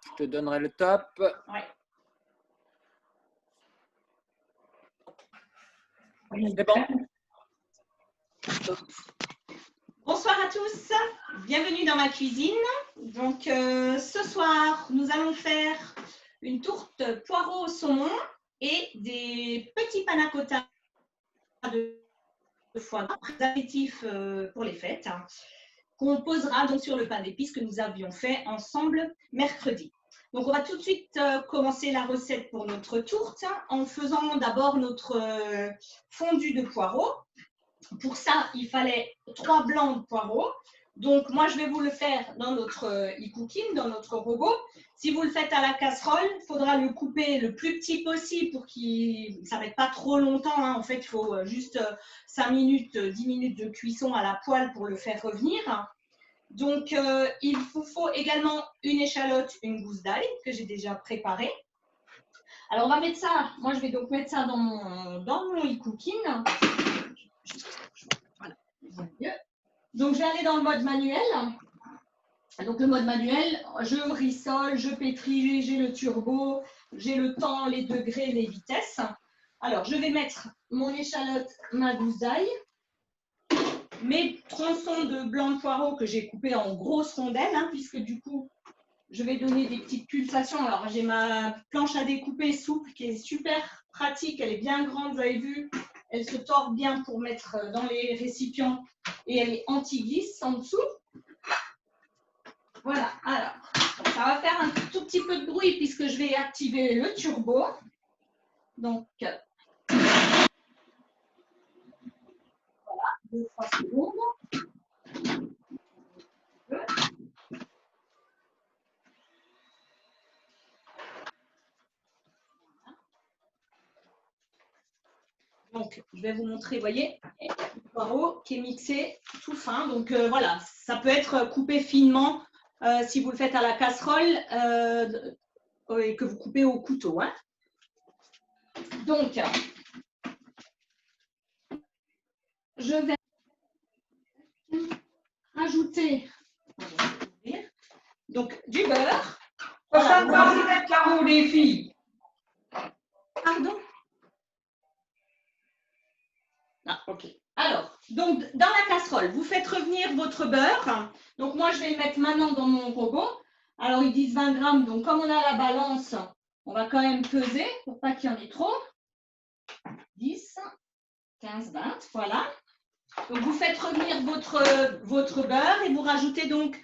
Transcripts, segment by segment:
Je te donnerai le top. Ouais. C'est bon. Bonsoir à tous, bienvenue dans ma cuisine. Donc ce soir, nous allons faire une tourte poireau au saumon et des petits panna cotta de foie gras, apéritifs pour les fêtes, qu'on posera donc sur le pain d'épices que nous avions fait ensemble mercredi. Donc on va tout de suite commencer la recette pour notre tourte en faisant d'abord notre fondu de poireaux. Pour ça, il fallait 3 blancs de poireaux. Donc, moi, je vais vous le faire dans notre e-cooking, dans notre robot. Si vous le faites à la casserole, il faudra le couper le plus petit possible pour qu'il ne s'arrête pas trop longtemps. Hein. En fait, il faut juste 5 minutes, 10 minutes de cuisson à la poêle pour le faire revenir. Donc, il vous faut également une échalote, une gousse d'ail que j'ai déjà préparée. Alors, on va mettre ça, moi, je vais donc mettre ça dans mon e-cooking. Voilà. Donc, je vais aller dans le mode manuel. Donc, le mode manuel, je rissole, je pétris, j'ai le turbo, j'ai le temps, les degrés, les vitesses. Alors, je vais mettre mon échalote, ma gousse d'ail, mes tronçons de blanc de poireau que j'ai coupés en grosses rondelles, hein, puisque du coup, je vais donner des petites pulsations. Alors, j'ai ma planche à découper souple qui est super pratique, elle est bien grande, vous avez vu. Elle se tord bien pour mettre dans les récipients et elle est anti-glisse en dessous. Voilà, alors, ça va faire un tout petit peu de bruit puisque je vais activer le turbo. Donc, voilà, 2-3 secondes. Donc, je vais vous montrer, vous voyez, le poireau qui est mixé tout fin. Donc, voilà, ça peut être coupé finement si vous le faites à la casserole et que vous coupez au couteau. Hein. Donc, je vais rajouter donc, du beurre. Ça va être Caro, les filles. Pardon? Ah, ok. Alors, donc, dans la casserole, vous faites revenir votre beurre. Donc, moi, je vais le mettre maintenant dans mon robot. Alors, ils disent 20 grammes. Donc, comme on a la balance, on va quand même peser pour pas qu'il y en ait trop. 10, 15, 20, voilà. Donc, vous faites revenir votre beurre et vous rajoutez donc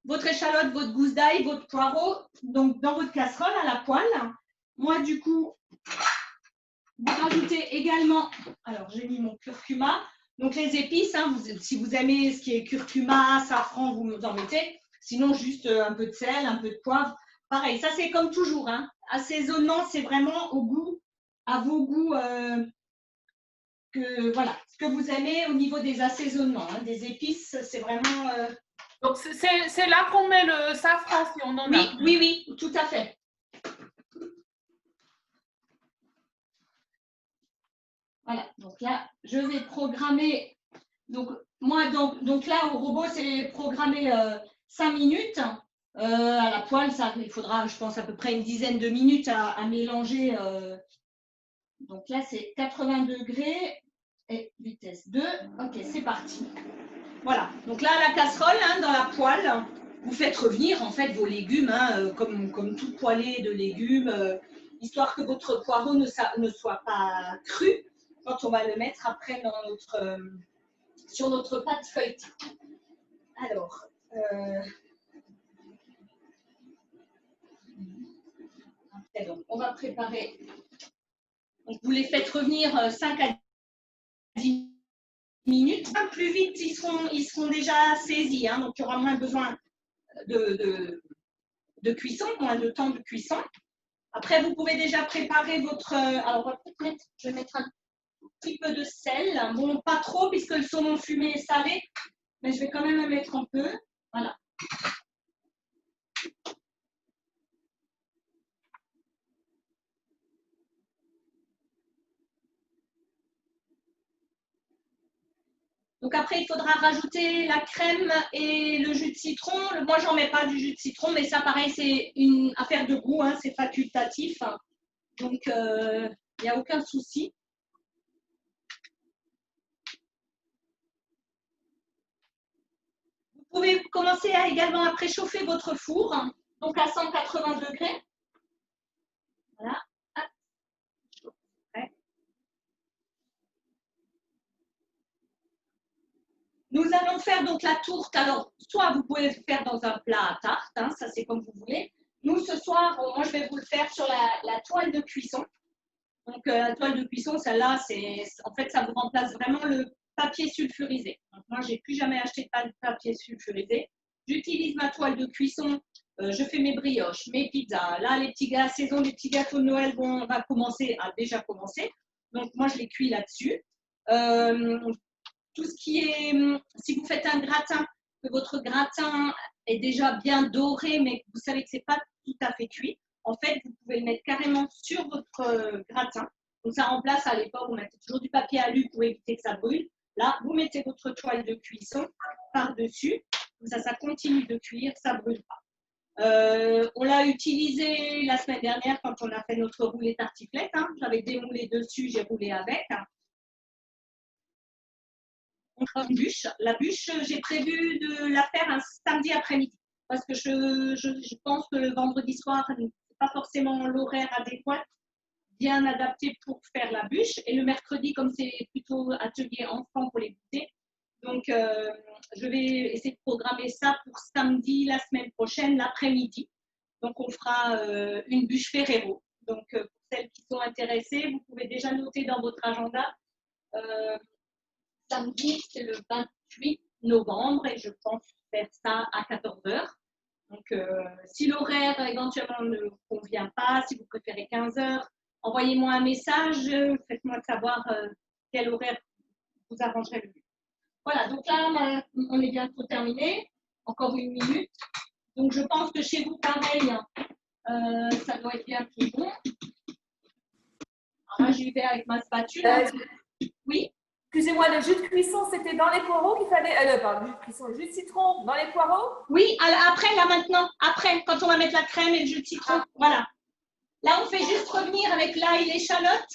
votre échalote, votre gousse d'ail, votre poireau, donc dans votre casserole à la poêle. Moi, du coup, vous rajoutez également, alors j'ai mis mon curcuma, donc les épices, hein, si vous aimez ce qui est curcuma, safran, vous en mettez. Sinon, juste un peu de sel, un peu de poivre. Pareil, ça c'est comme toujours. Hein. Assaisonnement, c'est vraiment au goût, à vos goûts, voilà, ce que vous aimez au niveau des assaisonnements. Hein. Des épices, c'est vraiment… Donc, c'est là qu'on met le safran si on en oui, a. Oui, oui, tout à fait. Voilà, donc là, je vais programmer. Donc, moi, donc là, au robot, c'est programmé 5 minutes. À la poêle, il faudra, je pense, à peu près une dizaine de minutes à mélanger. Donc là, c'est 80 degrés et vitesse 2. Ok, c'est parti. Voilà, donc là, à la casserole, hein, dans la poêle, vous faites revenir en fait vos légumes, hein, comme tout poêlé de légumes, histoire que votre poireau ne soit pas cru quand on va le mettre après sur notre pâte feuilletée. Alors, après, donc, on va préparer. Donc, vous les faites revenir 5 à 10 minutes. Plus vite, ils seront déjà saisis, hein, donc il y aura moins besoin de cuisson, moins de temps de cuisson. Après, vous pouvez déjà préparer votre… Alors, on va peut-être mettre, je vais mettre un petit peu de sel. Bon, pas trop, puisque le saumon fumé est salé, mais je vais quand même en mettre un peu. Voilà. Donc après, il faudra rajouter la crème et le jus de citron. Moi, j'en mets pas du jus de citron, mais ça, pareil, c'est une affaire de goût, hein, c'est facultatif. Donc, il n'y a aucun souci. Vous pouvez commencer également à préchauffer votre four, donc à 180 degrés. Voilà. Nous allons faire donc la tourte. Alors, soit vous pouvez le faire dans un plat à tarte, hein, ça c'est comme vous voulez. Nous, ce soir, moi je vais vous le faire sur la toile de cuisson. Donc, la toile de cuisson, celle-là, en fait, ça vous remplace vraiment le papier sulfurisé. Donc, moi, je n'ai plus jamais acheté de papier sulfurisé. J'utilise ma toile de cuisson. Je fais mes brioches, mes pizzas. Là, la saison des petits gâteaux de Noël a déjà commencé. Donc, moi, je les cuis là-dessus. Tout ce qui est, si vous faites un gratin, que votre gratin est déjà bien doré, mais que vous savez que ce n'est pas tout à fait cuit, en fait, vous pouvez le mettre carrément sur votre gratin. Donc, ça remplace à l'époque, vous mettez toujours du papier alu pour éviter que ça brûle. Là, vous mettez votre toile de cuisson par-dessus. Comme ça continue de cuire, ça ne brûle pas. On l'a utilisé la semaine dernière quand on a fait notre roulé tartiflette. Hein. J'avais démoulé dessus, j'ai roulé avec. On fera une bûche. La bûche, j'ai prévu de la faire un samedi après-midi parce que je pense que le vendredi soir, ce n'est pas forcément l'horaire adéquat, bien adapté pour faire la bûche. Et le mercredi, comme c'est plutôt atelier enfant pour les goûter, donc je vais essayer de programmer ça pour samedi, la semaine prochaine, l'après-midi. Donc, on fera une bûche Ferrero. Donc, pour celles qui sont intéressées, vous pouvez déjà noter dans votre agenda. Samedi, c'est le 28 novembre et je pense faire ça à 14 h. Donc, si l'horaire éventuellement ne vous convient pas, si vous préférez 15 h, envoyez-moi un message, faites-moi savoir quel horaire vous arrangerait le mieux. Voilà, donc là, on est bientôt terminé. Encore une minute. Donc, je pense que chez vous, pareil, ça doit être bien plus bon. Alors là, j'y vais avec ma spatule. Oui. Excusez-moi, le jus de cuisson, c'était dans les poireaux qu'il fallait. Pardon, le jus de citron dans les poireaux? Oui, après, là maintenant, après, quand on va mettre la crème et le jus de citron. Voilà. Là, on fait juste revenir avec l'ail, l'échalote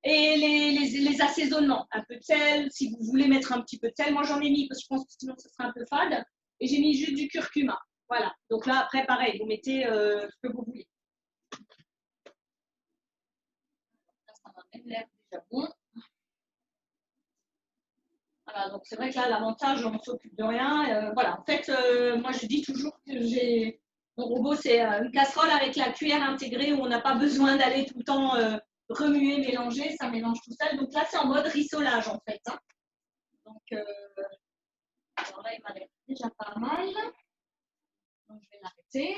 et les assaisonnements. Un peu de sel, si vous voulez mettre un petit peu de sel. Moi, j'en ai mis parce que je pense que sinon, ce sera un peu fade. Et j'ai mis juste du curcuma. Voilà. Donc là, après, pareil, vous mettez ce que vous voulez. Là, ça va même l'air déjà bon. Voilà, donc c'est vrai que là, l'avantage, on ne s'occupe de rien. Voilà, en fait, moi, je dis toujours que mon robot, c'est une casserole avec la cuillère intégrée où on n'a pas besoin d'aller tout le temps remuer, mélanger, ça mélange tout seul. Donc là, c'est en mode rissolage, en fait. Hein. Donc, alors là, il m'a l'air déjà pas mal. Donc, je vais l'arrêter.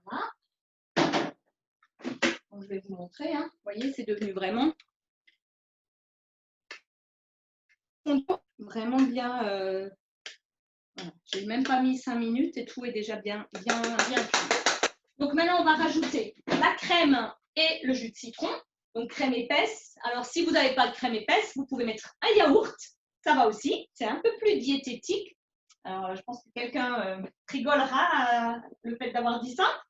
Voilà. Donc, je vais vous montrer. Hein. Vous voyez, c'est devenu vraiment bien. Voilà. Je n'ai même pas mis 5 minutes et tout est déjà bien cuit. Donc maintenant, on va rajouter la crème et le jus de citron. Donc crème épaisse. Alors si vous n'avez pas de crème épaisse, vous pouvez mettre un yaourt. Ça va aussi. C'est un peu plus diététique. Alors je pense que quelqu'un rigolera le fait d'avoir dit ça.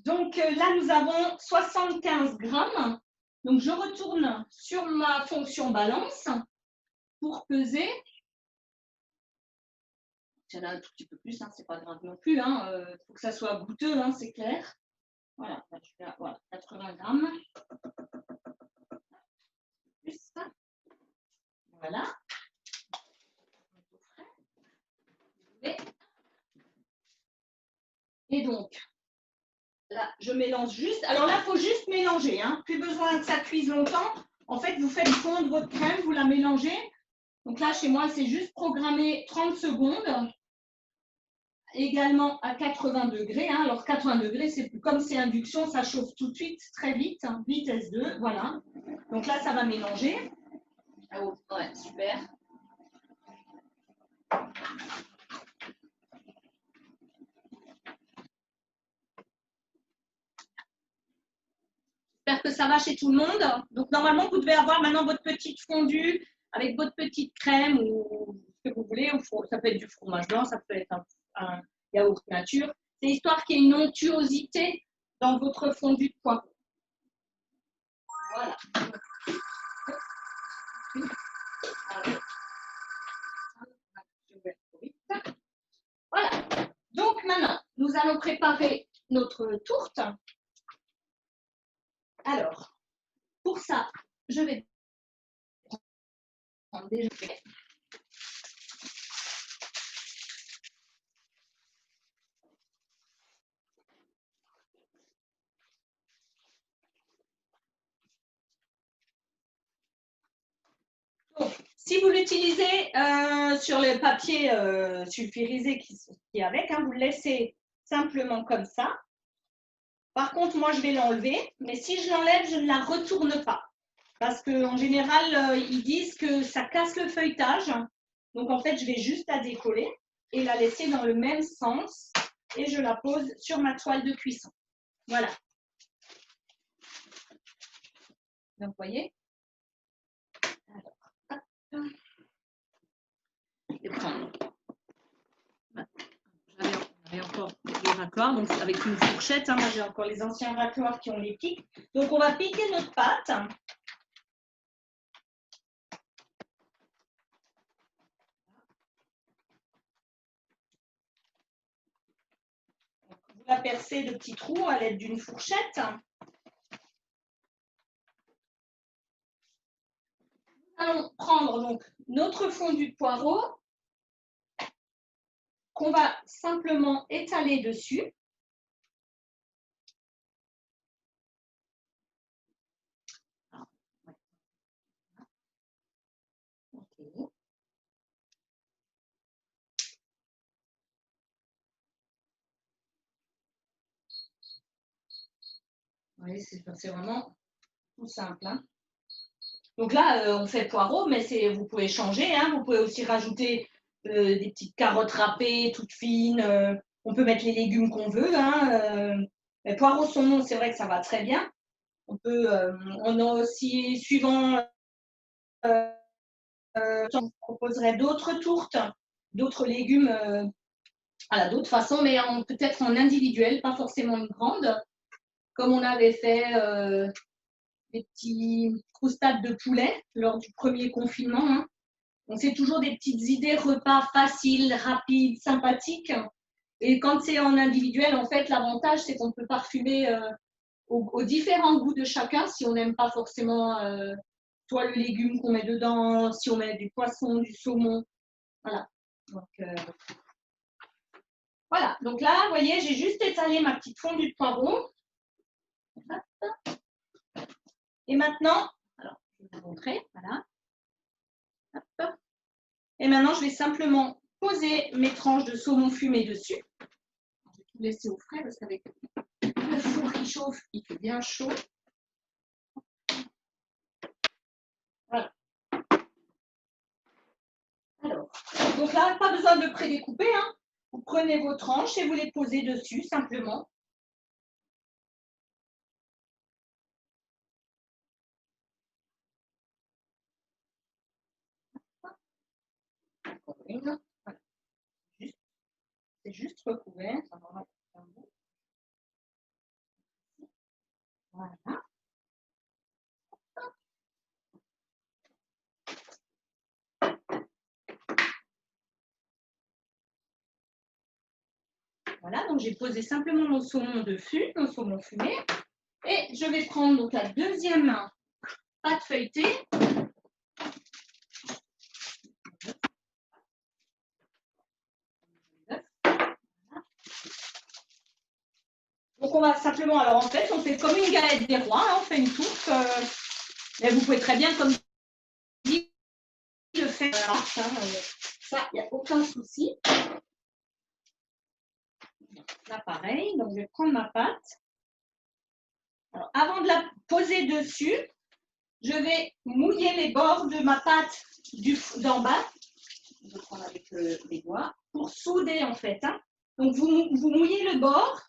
Donc là, nous avons 75 grammes. Donc je retourne sur ma fonction balance. Pour peser, il y en a un tout petit peu plus, hein, c'est pas grave non plus, hein, faut que ça soit goûteux, hein, c'est clair. Voilà, voilà, 80 grammes. Plus. Voilà. Et donc, là, je mélange juste. Alors là, il faut juste mélanger, hein, plus besoin que ça cuise longtemps. En fait, vous faites fondre votre crème, vous la mélangez. Donc là, chez moi, c'est juste programmé 30 secondes. Également à 80 degrés. Hein. Alors 80 degrés, c'est comme c'est induction, ça chauffe tout de suite, très vite. Hein. Vitesse 2, voilà. Donc là, ça va mélanger. Oh, ouais, super. J'espère que ça va chez tout le monde. Donc normalement, vous devez avoir maintenant votre petite fondue avec votre petite crème ou ce que vous voulez. Ça peut être du fromage blanc, ça peut être un yaourt nature. C'est histoire qu'il y ait une onctuosité dans votre fondu de poireau. Voilà. Voilà. Donc maintenant, nous allons préparer notre tourte. Alors, pour ça, je vais prendre déjà. Donc, si vous l'utilisez sur le papier sulfurisé qui est avec, hein, vous le laissez simplement comme ça. Par contre, moi, je vais l'enlever, mais si je l'enlève, je ne la retourne pas. Parce qu'en général, ils disent que ça casse le feuilletage. Donc, en fait, je vais juste la décoller et la laisser dans le même sens. Et je la pose sur ma toile de cuisson. Voilà. Donc, vous voyez. Alors, hop. Je vais prendre. J'avais encore les racloirs, donc avec une fourchette. Hein, moi, j'ai encore les anciens racloirs qui ont les pics. Donc, on va piquer notre pâte. Vous la percez de petits trous à l'aide d'une fourchette. Nous allons prendre donc notre fondu de poireau qu'on va simplement étaler dessus. Okay. Oui, c'est vraiment tout simple. Hein. Donc là, on fait poireau, mais vous pouvez changer. Hein. Vous pouvez aussi rajouter des petites carottes râpées, toutes fines. On peut mettre les légumes qu'on veut. Hein. Mais poireau saumon, c'est vrai que ça va très bien. On a aussi, suivant, on proposerait d'autres tourtes, d'autres légumes, voilà, d'autres façons, mais peut-être en individuel, pas forcément une grande, comme on avait fait des petits croustades de poulet lors du premier confinement. Hein. Donc, c'est toujours des petites idées repas faciles, rapides, sympathiques. Et quand c'est en individuel, en fait, l'avantage, c'est qu'on peut parfumer aux différents goûts de chacun, si on n'aime pas forcément soit le légume qu'on met dedans, si on met du poisson, du saumon. Voilà. Donc, voilà. Donc là, vous voyez, j'ai juste étalé ma petite fondue de poireau. Et maintenant, alors, je vais vous montrer. Voilà. Hop. Et maintenant, je vais simplement poser mes tranches de saumon fumé dessus. Je vais tout laisser au frais parce qu'avec le four qui chauffe, il fait bien chaud. Voilà. Alors, donc là, pas besoin de prédécouper. Hein. Vous prenez vos tranches et vous les posez dessus simplement. Voilà. C'est juste recouvert. Ça va un bout. Voilà. Voilà, donc j'ai posé simplement mon saumon dessus, mon saumon fumé. Et je vais prendre donc la deuxième pâte feuilletée. Donc on va simplement, alors en fait, on fait comme une galette des rois, hein, on fait une tourte. Mais vous pouvez très bien, comme dit, le faire. Ça, il n'y a aucun souci. Là, pareil, donc je vais prendre ma pâte. Alors, avant de la poser dessus, je vais mouiller les bords de ma pâte d'en bas. Je vais prendre avec les doigts pour souder en fait. Hein. Donc vous mouillez le bord.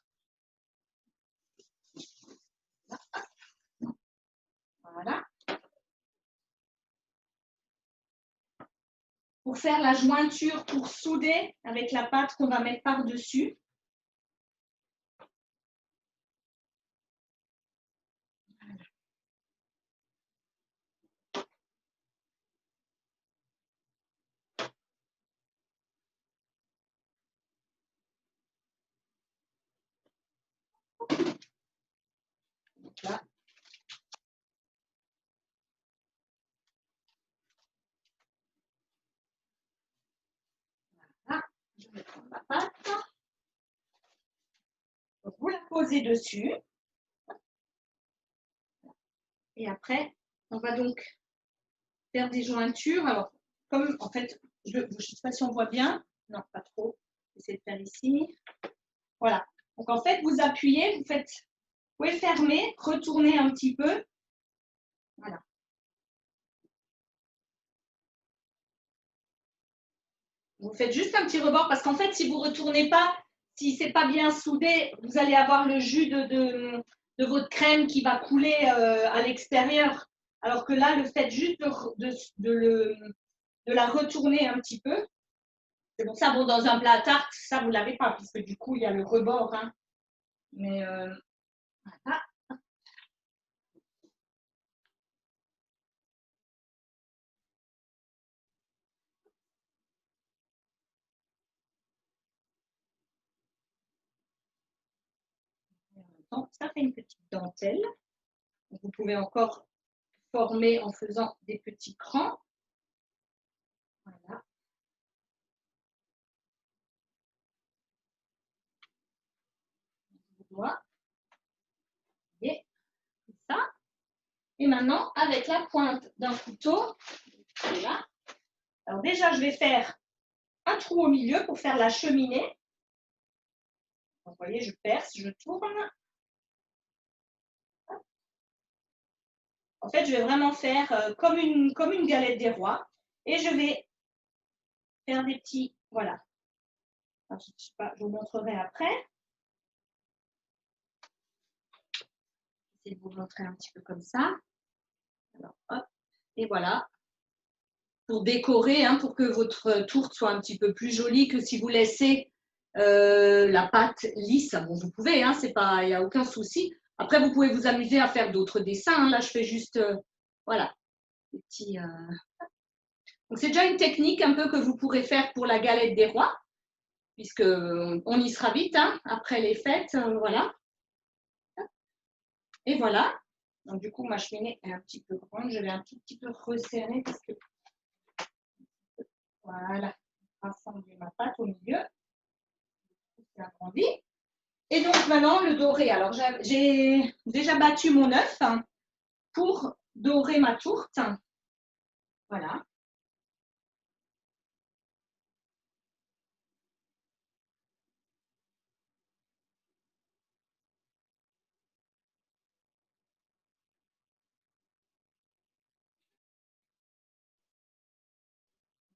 Voilà. pour faire la jointure, pour souder avec la pâte qu'on va mettre par-dessus. Là. Voilà, je vais prendre ma pâte. Donc, vous la posez dessus. Et après, on va donc faire des jointures. Alors, comme en fait, je ne sais pas si on voit bien. Non, pas trop. J'essaie de faire ici. Voilà. Donc, en fait, vous appuyez, vous pouvez fermer, retourner un petit peu. Voilà. Vous faites juste un petit rebord parce qu'en fait, si vous ne retournez pas, si ce n'est pas bien soudé, vous allez avoir le jus de votre crème qui va couler à l'extérieur. Alors que là, le fait juste de la retourner un petit peu. C'est pour ça, bon, dans un plat à tarte, ça, vous ne l'avez pas, puisque du coup, il y a le rebord. Hein. Mais voilà. Ça fait une petite dentelle. Vous pouvez encore former en faisant des petits crans. Voilà. Voilà. Et ça. Et maintenant, avec la pointe d'un couteau, là. Alors déjà, je vais faire un trou au milieu pour faire la cheminée. Vous voyez, je perce, je tourne. En fait, je vais vraiment faire comme une galette des rois. Et je vais faire des petits, voilà. Alors, je sais pas, je vous montrerai après. Je vais vous montrer un petit peu comme ça. Alors, hop, et voilà. Pour décorer, hein, pour que votre tourte soit un petit peu plus jolie que si vous laissez la pâte lisse. Bon, vous pouvez, hein, il n'y a aucun souci. Après, vous pouvez vous amuser à faire d'autres dessins. Hein. Là, je fais juste, voilà, des petits. Donc, c'est déjà une technique un peu que vous pourrez faire pour la galette des rois, puisque on y sera vite, hein, après les fêtes, voilà. Et voilà. Donc, du coup, ma cheminée est un petit peu grande. Je vais un tout petit peu resserrer parce que voilà, rassembler ma pâte au milieu. C'est agrandi. Et donc maintenant le doré. Alors j'ai déjà battu mon œuf hein, pour dorer ma tourte. Voilà.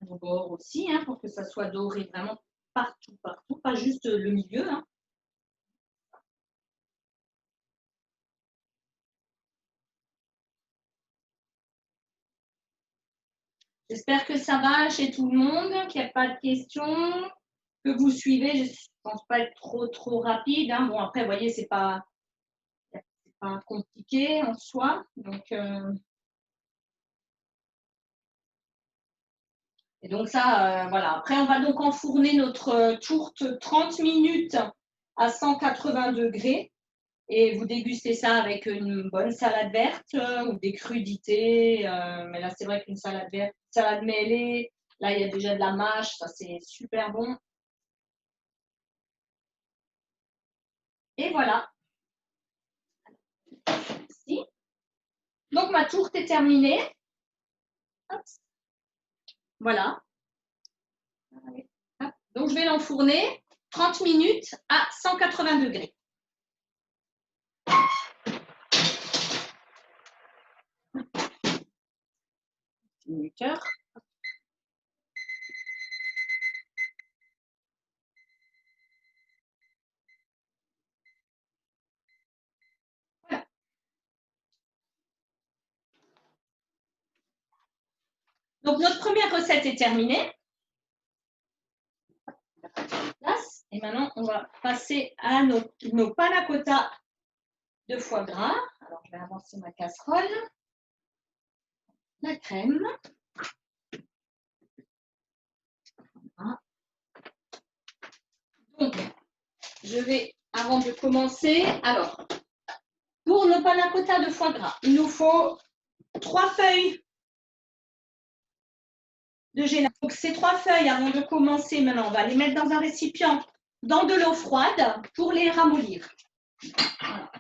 Au bord aussi, hein, pour que ça soit doré vraiment partout, partout, pas juste le milieu. Hein. J'espère que ça va chez tout le monde, qu'il n'y a pas de questions, que vous suivez. Je ne pense pas être trop rapide. Hein. Bon, après, vous voyez, c'est pas compliqué en soi. Donc, et donc ça, voilà. Après, on va donc enfourner notre tourte 30 minutes à 180 degrés. Et vous dégustez ça avec une bonne salade verte ou des crudités. Mais là, c'est vrai qu'une salade verte, salade mêlée, là, il y a déjà de la mâche, ça, c'est super bon. Et voilà. Ici. Donc, ma tourte est terminée. Hop. Voilà. Hop. Donc, je vais l'enfourner 30 minutes à 180 degrés. Minuteur. Voilà. Donc, notre première recette est terminée. place. Et maintenant, on va passer à nos panna cotta de foie gras. Alors, je vais avancer ma casserole. La crème. Voilà. Donc, je vais, avant de commencer, alors, pour le panna cotta de foie gras, il nous faut 3 feuilles de gélatine. Donc, ces 3 feuilles, avant de commencer, maintenant, on va les mettre dans un récipient, dans de l'eau froide, pour les ramollir. Voilà.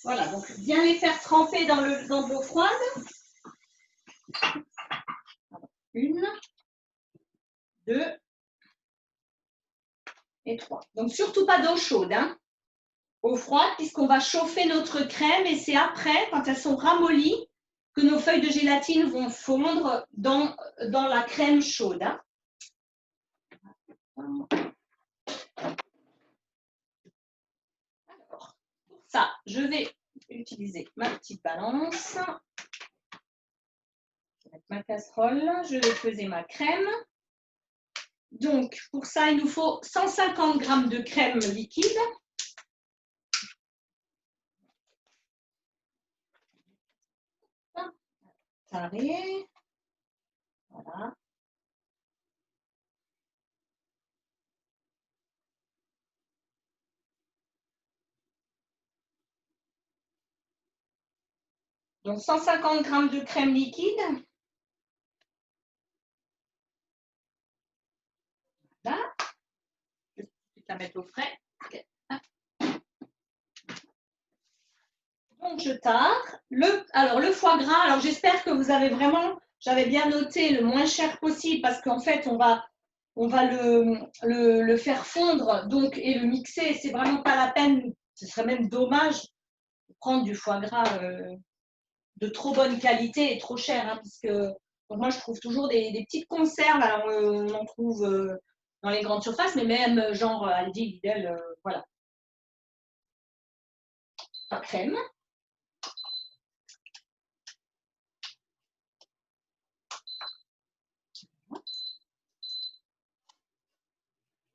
Voilà, donc bien les faire tremper dans de l'eau froide. 1, 2 et 3. Donc surtout pas d'eau chaude, hein. Eau froide, puisqu'on va chauffer notre crème et c'est après, quand elles sont ramollies, que nos feuilles de gélatine vont fondre dans la crème chaude. Hein. Alors, pour ça, je vais utiliser ma petite balance. Je vais mettre ma casserole, je vais peser ma crème. Donc, pour ça, il nous faut 150 g de crème liquide. Carré. Voilà. Donc, 150 g de crème liquide. Voilà. Je vais la mettre au frais. Donc, je tare. Alors, le foie gras, alors j'espère que vous avez vraiment, j'avais bien noté le moins cher possible parce qu'en fait, on va le faire fondre donc, et le mixer. C'est vraiment pas la peine, ce serait même dommage de prendre du foie gras de trop bonne qualité et trop cher. Hein, puisque, donc moi, je trouve toujours des petites conserves. Alors, on en trouve dans les grandes surfaces, mais même genre Aldi, Lidl, voilà. La crème.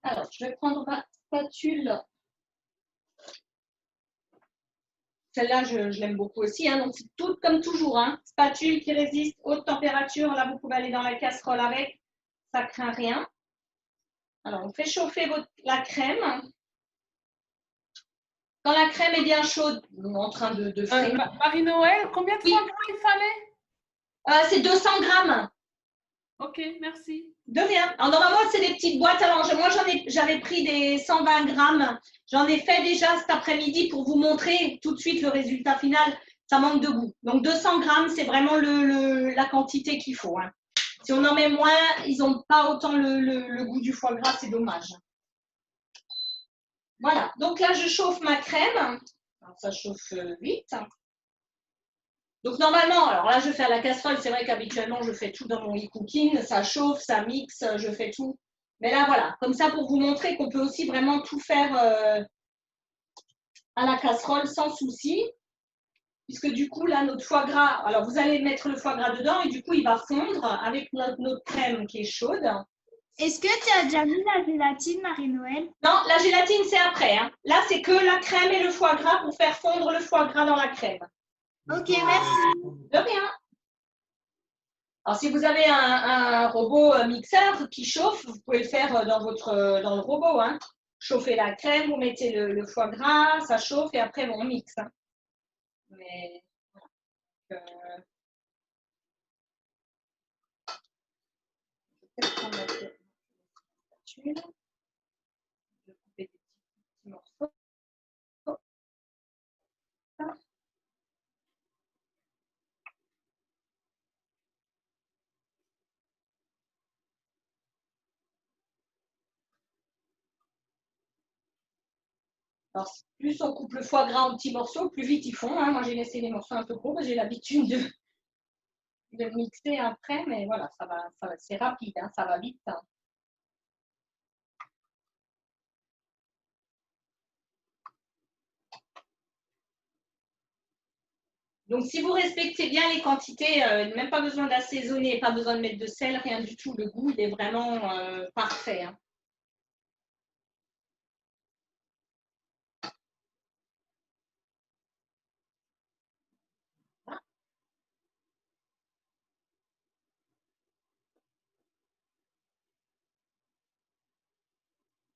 Alors, je vais prendre ma spatule. Celle-là, je l'aime beaucoup aussi. Hein, donc, c'est tout comme toujours. Hein, spatule qui résiste haute température. Là, vous pouvez aller dans la casserole avec. Ça ne craint rien. Alors, on fait chauffer la crème. Quand la crème est bien chaude, en train de frémir. Marie-Noël, combien de foie gras il fallait? C'est 200 grammes. Ok, merci. De rien. Alors, normalement, c'est des petites boîtes à manger. Moi, j'avais pris des 120 grammes. J'en ai fait déjà cet après-midi pour vous montrer tout de suite le résultat final. Ça manque de goût. Donc, 200 grammes, c'est vraiment la quantité qu'il faut. Hein. Si on en met moins, ils n'ont pas autant le goût du foie gras. C'est dommage. Voilà. Donc, là, je chauffe ma crème. Alors, ça chauffe vite. Donc, normalement, alors là, je fais à la casserole. C'est vrai qu'habituellement, je fais tout dans mon e-cooking. Ça chauffe, ça mixe, je fais tout. Mais là, voilà. Comme ça, pour vous montrer qu'on peut aussi vraiment tout faire à la casserole sans souci. Puisque du coup, là, notre foie gras, alors vous allez mettre le foie gras dedans et du coup, il va fondre avec notre crème qui est chaude. Est-ce que tu as déjà mis la gélatine, Marie-Noël? Non, la gélatine, c'est après. Hein. Là, c'est que la crème et le foie gras pour faire fondre le foie gras dans la crème. Ok, merci. De rien. Alors, si vous avez un robot mixeur qui chauffe, vous pouvez le faire dans le robot. Hein. Chauffez la crème, vous mettez le foie gras, ça chauffe et après, on mixe. Hein. Mais voilà. Je vais prendre la spatule. Je vais couper des petits morceaux. Alors, plus on coupe le foie gras en petits morceaux, plus vite ils font. Hein. Moi, j'ai laissé les morceaux un peu gros, j'ai l'habitude de mixer après, mais voilà, ça va c'est rapide, hein, ça va vite. Hein. Donc, si vous respectez bien les quantités, même pas besoin d'assaisonner, pas besoin de mettre de sel, rien du tout. Le goût, il est vraiment parfait. Hein.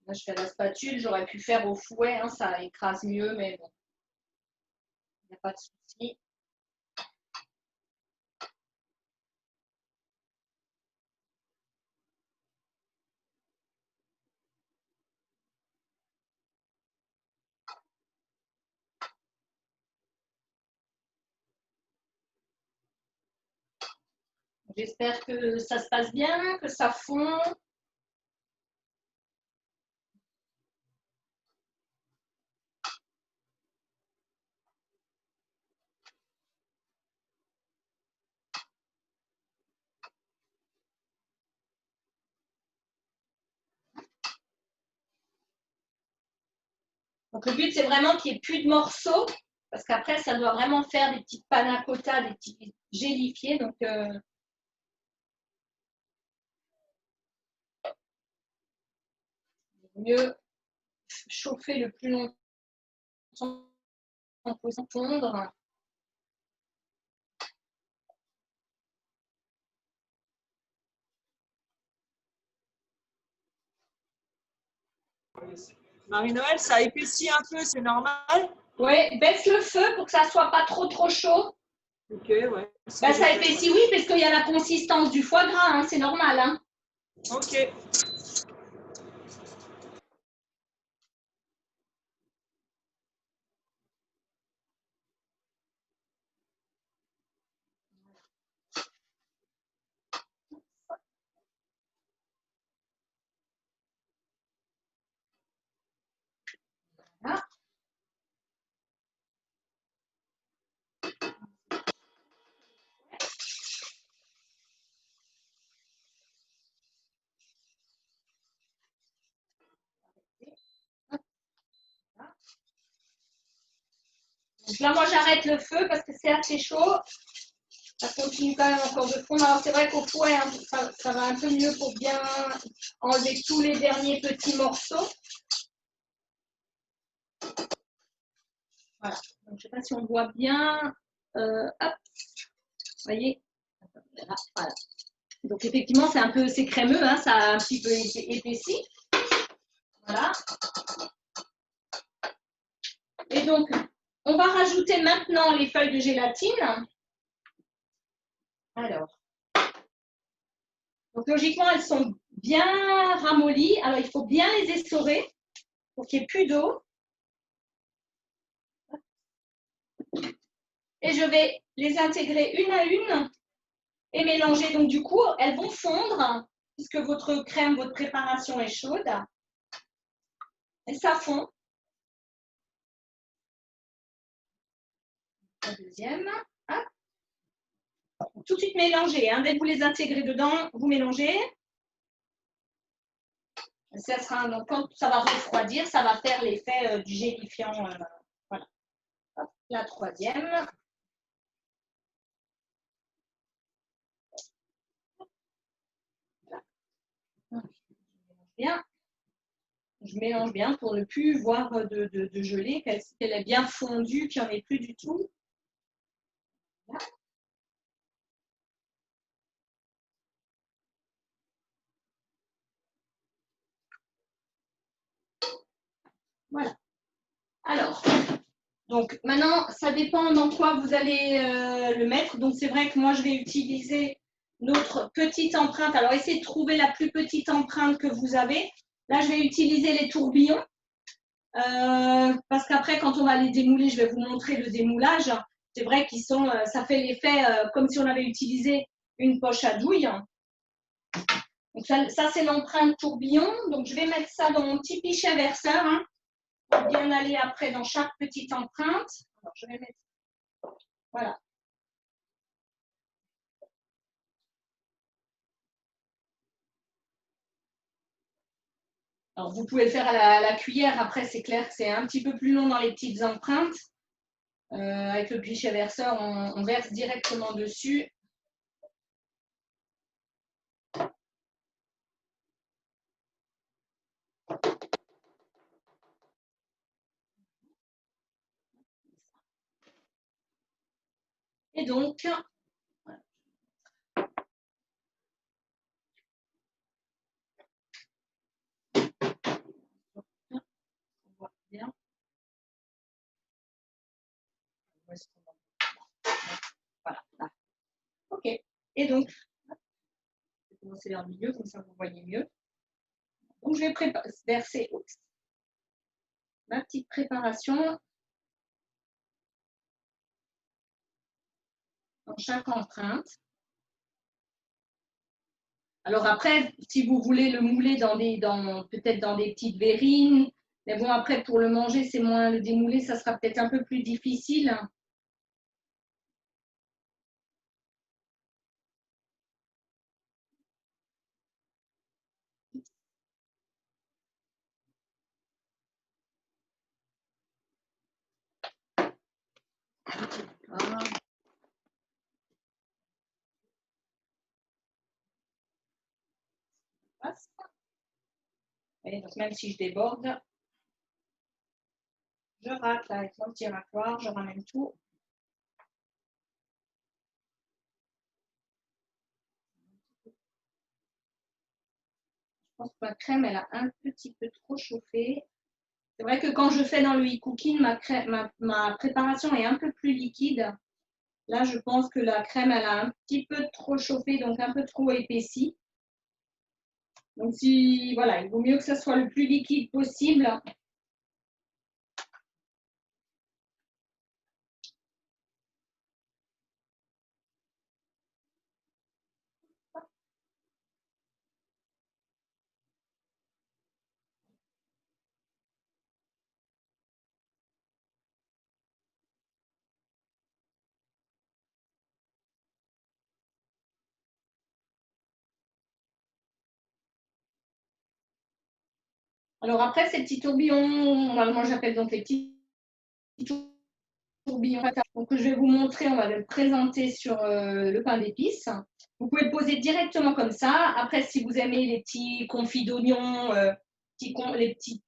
Là, je fais la spatule, j'aurais pu faire au fouet, hein, ça écrase mieux, mais bon, il n'y a pas de souci. J'espère que ça se passe bien, que ça fond. Donc, le but, c'est vraiment qu'il n'y ait plus de morceaux, parce qu'après, ça doit vraiment faire des petites panna cotta, des petits gélifiés. Donc, mieux chauffer le plus longtemps possible, fondre. Marie-Noël, ça épaissit un peu, c'est normal? Oui, baisse le feu pour que ça ne soit pas trop chaud. Ok, ouais. Ben, ça épaissit, oui, parce qu'il y a la consistance du foie gras, hein, c'est normal. Hein. Ok. Voilà. Donc là, moi, j'arrête le feu parce que c'est assez chaud. Ça continue quand même encore de fondre. Alors, c'est vrai qu'au fouet, hein, ça va un peu mieux pour bien enlever tous les derniers petits morceaux. Voilà. Donc, je ne sais pas si on voit bien. Hop. Vous voyez. Voilà. Donc, effectivement, c'est crémeux. Hein, ça a un petit peu épaissi. Voilà. Et donc, on va rajouter maintenant les feuilles de gélatine. Alors, donc logiquement, elles sont bien ramollies. Alors, il faut bien les essorer pour qu'il n'y ait plus d'eau. Et je vais les intégrer une à une et mélanger. Donc, du coup, elles vont fondre puisque votre crème, votre préparation est chaude. Et ça fond. La deuxième. Hop. Tout de suite mélanger. Hein. Dès que vous les intégrez dedans, vous mélangez. Ça sera, donc, quand ça va refroidir, ça va faire l'effet du gélifiant. Voilà. Hop, la troisième. Bien. Je mélange bien pour ne plus voir de gelée, qu'elle est bien fondue, qu'il n'y en ait plus du tout. Voilà. Voilà. Alors, donc maintenant, ça dépend dans quoi vous allez le mettre. Donc, c'est vrai que moi, je vais utiliser notre petite empreinte. Alors, essayez de trouver la plus petite empreinte que vous avez. Là, je vais utiliser les tourbillons. Parce qu'après, quand on va les démouler, je vais vous montrer le démoulage. C'est vrai qu'ils sont, ça fait l'effet comme si on avait utilisé une poche à douille. Donc ça c'est l'empreinte tourbillon. Donc je vais mettre ça dans mon petit pichet verseur hein, pour bien aller après dans chaque petite empreinte. Alors, je vais mettre, voilà. Alors vous pouvez le faire à la cuillère. Après c'est clair que c'est un petit peu plus long dans les petites empreintes. Avec le pichet verseur, on verse directement dessus. Et donc, on voit bien. Voilà. OK. Et donc, je vais commencer vers le milieu, comme ça vous voyez mieux. Donc, je vais verser ma petite préparation dans chaque empreinte. Alors après, si vous voulez le mouler peut-être dans des petites verrines, mais bon, après, pour le manger, c'est moins le démouler, ça sera peut-être un peu plus difficile. Et donc, même si je déborde, je racle avec mon petit racloir, je ramène tout. Je pense que ma crème, elle a un petit peu trop chauffé. C'est vrai que quand je fais dans le e-cooking, ma préparation est un peu plus liquide. Là, je pense que la crème, elle a un petit peu trop chauffé, donc un peu trop épaissi. Donc, voilà, il vaut mieux que ça soit le plus liquide possible. Alors après, ces petits tourbillons, moi j'appelle donc les petits tourbillons. Donc je vais vous montrer, on va le présenter sur le pain d'épices. Vous pouvez le poser directement comme ça. Après, si vous aimez les petits confits d'oignons, les petits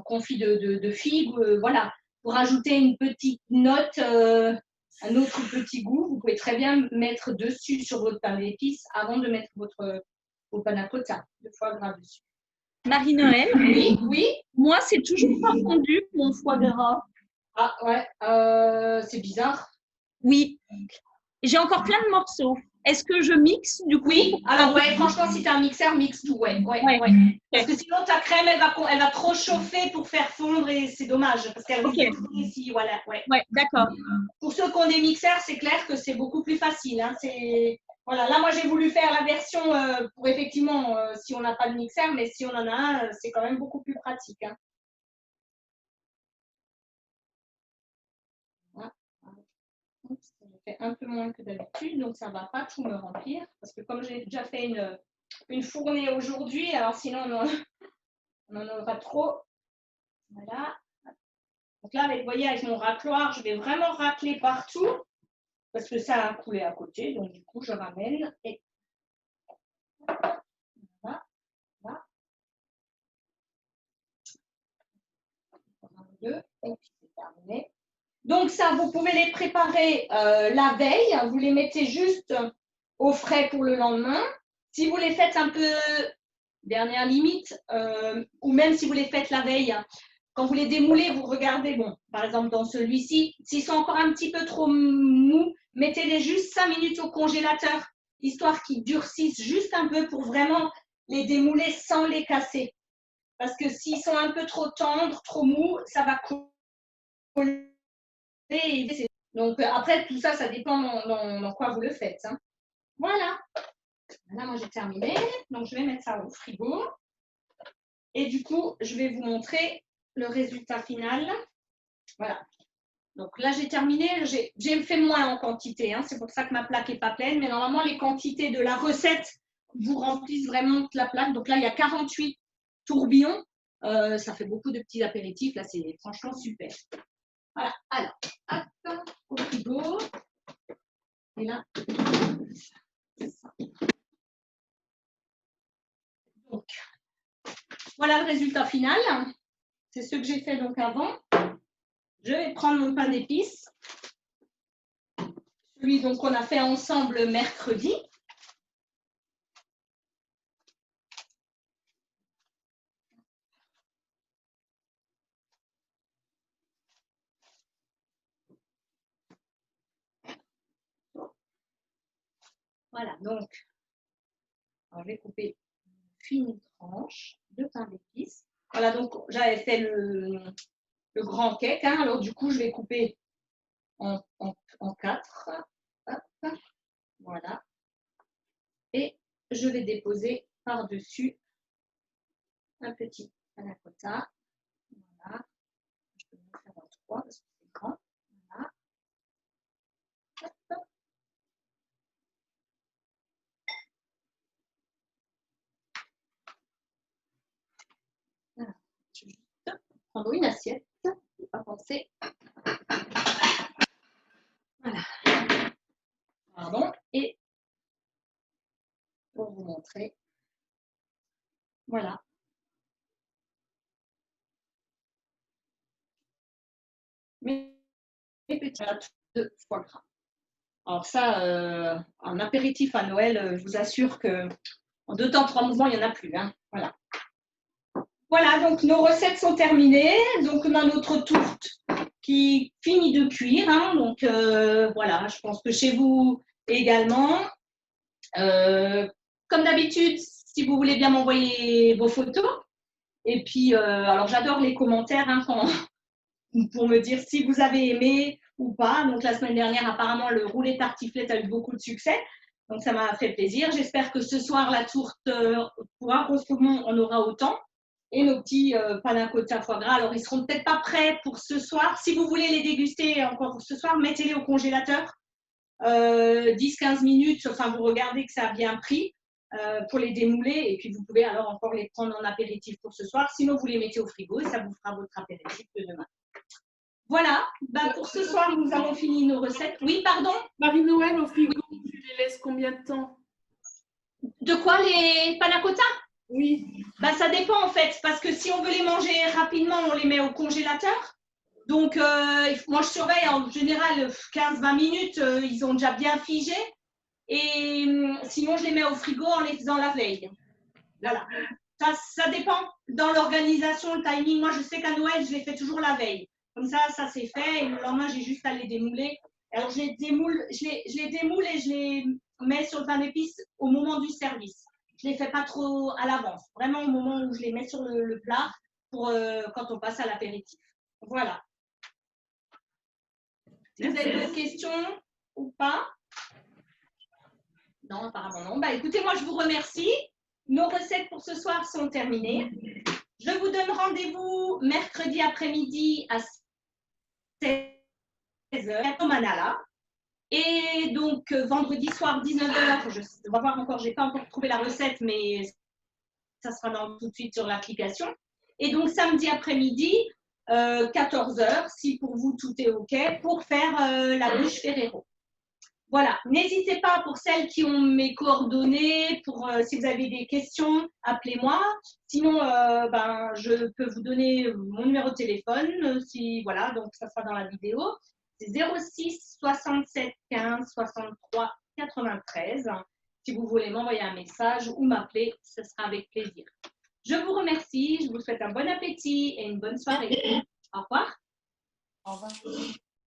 confits de figues, voilà, pour ajouter une petite note, un autre petit goût, vous pouvez très bien mettre dessus sur votre pain d'épices avant de mettre vos panna cotta de foie gras dessus. Marie-Noël, Oui. moi, c'est toujours pas fondu, mon foie gras. Ah ouais, c'est bizarre. Oui. J'ai encore plein de morceaux. Est-ce que je mixe du coup? Oui, alors ouais, franchement, si tu as un mixeur, mixe tout, ouais. Parce que sinon, ta crème, elle va trop chauffer pour faire fondre et c'est dommage. Parce qu'elle risque de fondre ici, voilà. Ouais, d'accord. Pour ceux qui ont des mixeurs, c'est clair que c'est beaucoup plus facile. Hein, voilà, là, moi, j'ai voulu faire la version pour effectivement, si on n'a pas de mixeur, mais si on en a un, c'est quand même beaucoup plus pratique. Hein. Je fais un peu moins que d'habitude, donc ça ne va pas tout me remplir. Parce que comme j'ai déjà fait une fournée aujourd'hui, alors sinon on en aura trop. Voilà. Donc là, vous voyez, avec mon racloir, je vais vraiment racler partout. Parce que ça a coulé à côté, donc du coup, je ramène et voilà. Et puis c'est terminé. Donc ça, vous pouvez les préparer la veille. Vous les mettez juste au frais pour le lendemain. Si vous les faites un peu, dernière limite, ou même si vous les faites la veille, quand vous les démoulez, vous regardez, bon, par exemple dans celui-ci, s'ils sont encore un petit peu trop mous, mettez-les juste 5 minutes au congélateur, histoire qu'ils durcissent juste un peu pour vraiment les démouler sans les casser. Parce que s'ils sont un peu trop tendres, trop mous, ça va coller. Donc après, tout ça, ça dépend dans quoi vous le faites. Hein. Voilà. Là, moi, j'ai terminé. Donc, je vais mettre ça au frigo. Et du coup, je vais vous montrer le résultat final. Voilà. Donc là, j'ai terminé. J'ai fait moins en quantité. Hein. C'est pour ça que ma plaque n'est pas pleine. Mais normalement, les quantités de la recette vous remplissent vraiment toute la plaque. Donc là, il y a 48 tourbillons. Ça fait beaucoup de petits apéritifs. Là, c'est franchement super. Voilà, alors, hop, au frigo. Et là, donc, voilà le résultat final. C'est ce que j'ai fait donc avant. Je vais prendre mon pain d'épices. Celui donc qu'on a fait ensemble mercredi. Voilà, donc, alors, je vais couper une fine tranche de pain d'épices. Voilà, donc j'avais fait le grand cake. Hein, alors du coup, je vais couper en 4. Hop, voilà. Et je vais déposer par-dessus un petit panna cotta. Voilà. Je peux le faire en 3 parce que c'est grand. Voilà. Hop. Voilà. Je vais juste prendre une assiette. Je ne vais pas penser. Voilà. Pardon. Et pour vous montrer. Voilà. Mes petits pâtes de foie gras. Alors ça, en apéritif à Noël, je vous assure que en 2 temps, 3 mouvements, il n'y en a plus. Hein. Voilà. Voilà, donc nos recettes sont terminées. Donc on a notre tourte qui finit de cuire. Hein. Donc voilà, je pense que chez vous également. Comme d'habitude, si vous voulez bien m'envoyer vos photos. Et puis, alors j'adore les commentaires hein, pour me dire si vous avez aimé ou pas. Donc la semaine dernière, apparemment, le roulé tartiflette a eu beaucoup de succès. Donc ça m'a fait plaisir. J'espère que ce soir, la tourte pour un rose saumon, on aura autant. Et nos petits panna cotta foie gras. Alors ils seront peut-être pas prêts pour ce soir. Si vous voulez les déguster encore pour ce soir, mettez-les au congélateur. 10-15 minutes, enfin vous regardez que ça a bien pris pour les démouler et puis vous pouvez alors encore les prendre en apéritif pour ce soir. Sinon, vous les mettez au frigo et ça vous fera votre apéritif de demain. Voilà, bah, pour ce soir, nous avons fini nos recettes. Oui, pardon? Marie-Noël, au frigo, tu les laisses combien de temps? De quoi les panna cotta? Oui. Bah, ça dépend en fait, parce que si on veut les manger rapidement, on les met au congélateur. Donc, moi, je surveille en général 15-20 minutes, ils ont déjà bien figé. Et sinon, je les mets au frigo en les faisant la veille. Voilà. Ça dépend dans l'organisation, le timing. Moi, je sais qu'à Noël, je les fais toujours la veille. Comme ça c'est fait. Et le lendemain, j'ai juste à les démouler. Alors, je les démoule et je les mets sur le pain d'épices au moment du service. Je ne les fais pas trop à l'avance. Vraiment au moment où je les mets sur le plat pour quand on passe à l'apéritif. Voilà. Si vous avez d'autres questions ou pas? Non, apparemment non. Bah, écoutez, moi, je vous remercie. Nos recettes pour ce soir sont terminées. Je vous donne rendez-vous mercredi après-midi à 16h au Manala. Et donc, vendredi soir, 19h, je vais voir encore, je n'ai pas encore trouvé la recette, mais ça sera tout de suite sur l'application. Et donc, samedi après-midi, 14h, si pour vous tout est OK, pour faire la bûche Ferrero. Voilà, n'hésitez pas pour celles qui ont mes coordonnées, si vous avez des questions, appelez-moi. Sinon, je peux vous donner mon numéro de téléphone, voilà, donc ça sera dans la vidéo. C'est 06 67 15 63 93. Si vous voulez m'envoyer un message ou m'appeler, ce sera avec plaisir. Je vous remercie, je vous souhaite un bon appétit et une bonne soirée. Au revoir. Au revoir.